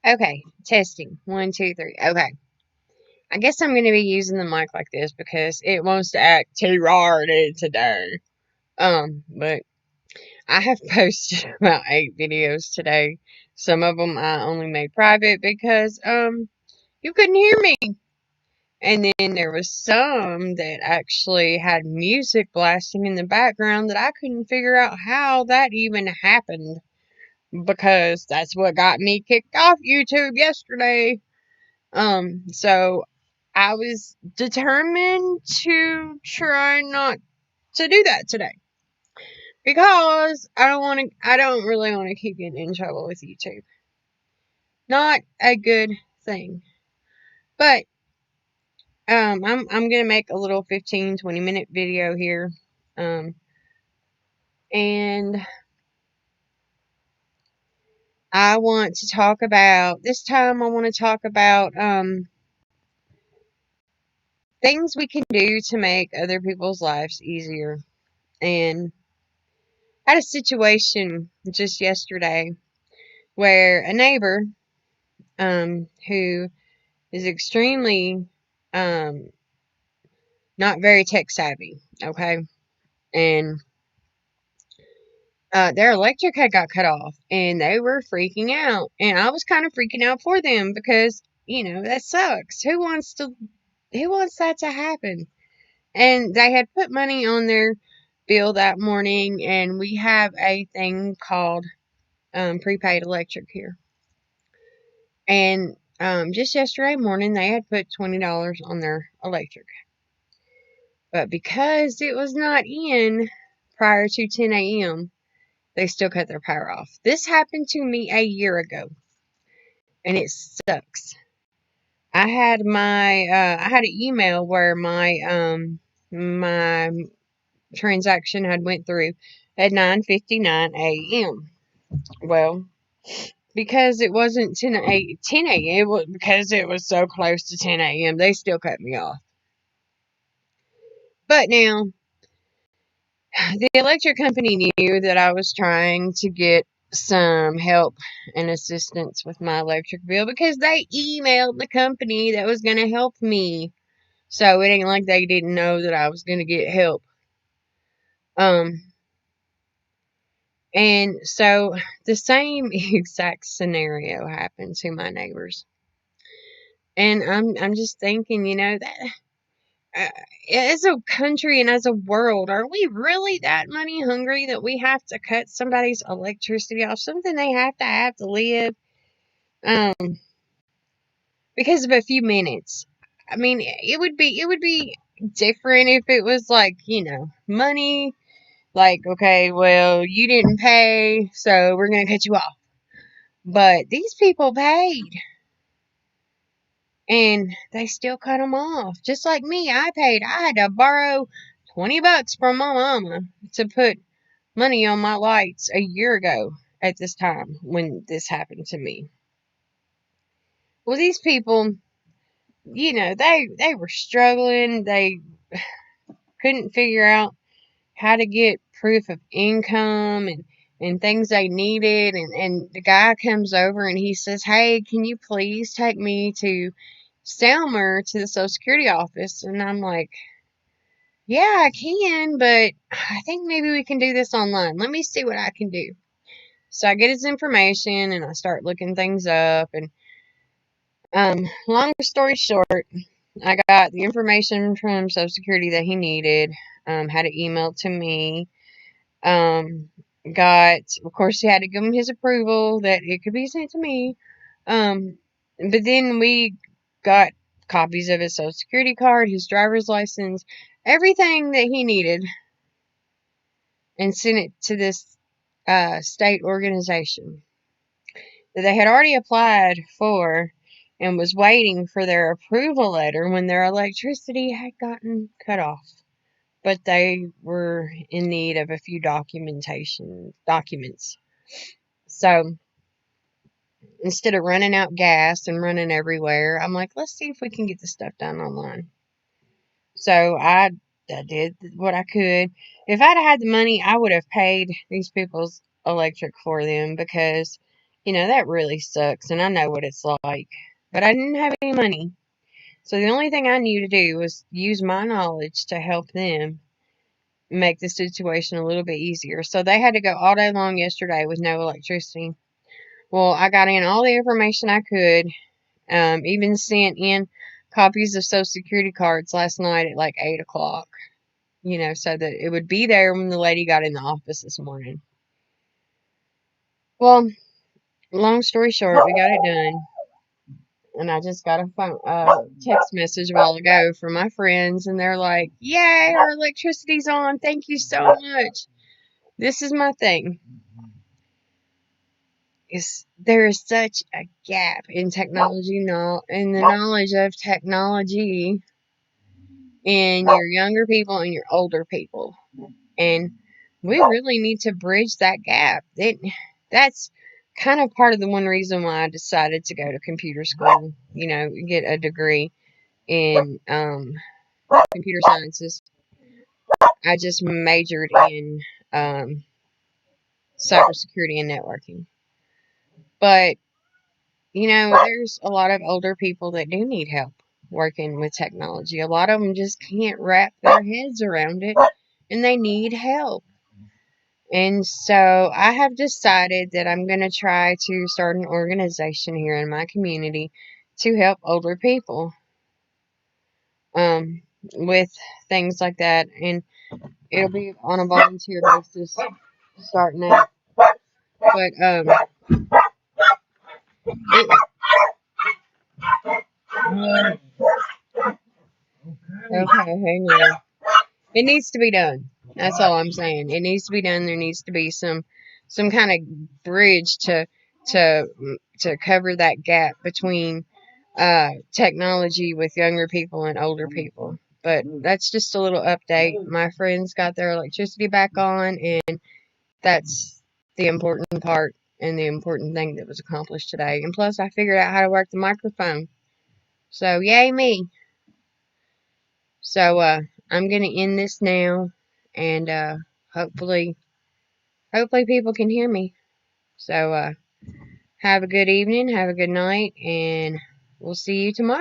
Okay, testing. 1, 2, 3. Okay. I guess I'm going to be using the mic like this because it wants to act too retarded today. But I have posted about 8 videos today. Some of them I only made private because, you couldn't hear me. And then there was some that actually had music blasting in the background that I couldn't figure out how that even happened. Because that's what got me kicked off YouTube yesterday. So I was determined to try not to do that today. Because I don't really want to keep getting in trouble with YouTube. Not a good thing. But, I'm gonna make a little 15-20 minute video here. And I want to talk about, this time I want to talk about, things we can do to make other people's lives easier. And I had a situation just yesterday where a neighbor, who is extremely, not very tech savvy, okay, and their electric had got cut off, and they were freaking out, and I was kind of freaking out for them because that sucks. Who wants that to happen? And they had put money on their bill that morning, and we have a thing called prepaid electric here. And just yesterday morning, they had put $20 on their electric. But because it was not in prior to 10 a.m., they still cut their power off. This happened to me a year ago, and it sucks. I had an email where my transaction had went through at 9:59 a.m. Well, because it wasn't 10 a.m., because it was so close to 10 a.m., they still cut me off. But now, the electric company knew that I was trying to get some help and assistance with my electric bill because they emailed the company that was going to help me. So it ain't like they didn't know that I was going to get help. And so the same exact scenario happened to my neighbors. And I'm just thinking, that as a country and as a world, are we really that money hungry that we have to cut somebody's electricity off? Something they have to live, um, because of a few minutes. I mean, it would be different if it was like, money. Like, okay, well, you didn't pay, so we're gonna cut you off. But these people paid, and they still cut them off. Just like me, I paid. I had to borrow $20 from my mama to put money on my lights a year ago at this time when this happened to me. Well, these people, they were struggling. They couldn't figure out how to get proof of income and things they needed. And the guy comes over and he says, "Hey, can you please take me to Selmer to the Social Security office?" And I'm like, "Yeah, I can, but I think maybe we can do this online. Let me see what I can do." So I get his information and I start looking things up. And long story short, I got the information from Social Security that he needed. Had it emailed to me. Of course, he had to give him his approval that it could be sent to me. But then we got copies of his Social Security card, his driver's license, everything that he needed, and sent it to this state organization that they had already applied for and was waiting for their approval letter when their electricity had gotten cut off. But they were in need of a few documents. So instead of running out gas and running everywhere, I'm like, let's see if we can get this stuff done online. So I did what I could. If I'd had the money, I would have paid these people's electric for them because That really sucks, and I know what it's like. But I didn't have any money. So the only thing I knew to do was use my knowledge to help them make the situation a little bit easier. So they had to go all day long yesterday with no electricity. Well, I got in all the information I could, even sent in copies of Social Security cards last night at like 8 o'clock, so that it would be there when the lady got in the office this morning. Well, long story short, we got it done. And I just got a text message a while ago from my friends, and they're like, "Yay, our electricity's on! Thank you so much." This is my thing: is there is such a gap in technology now, in the knowledge of technology, in your younger people and your older people, and we really need to bridge that gap. That's kind of part of the one reason why I decided to go to computer school. Get a degree in computer sciences. I just majored in cybersecurity and networking. But, there's a lot of older people that do need help working with technology. A lot of them just can't wrap their heads around it, and they need help. And so I have decided that I'm going to try to start an organization here in my community to help older people with things like that. And it'll be on a volunteer basis starting out. But okay, hang on. It needs to be done. That's all I'm saying. It needs to be done. There needs to be some kind of bridge to to cover that gap between technology with younger people and older people. But that's just a little update. My friends got their electricity back on, and that's the important part and the important thing that was accomplished today. And plus, I figured out how to work the microphone. So, yay me. So, I'm going to end this now, and hopefully people can hear me. So, have a good evening, have a good night, and we'll see you tomorrow.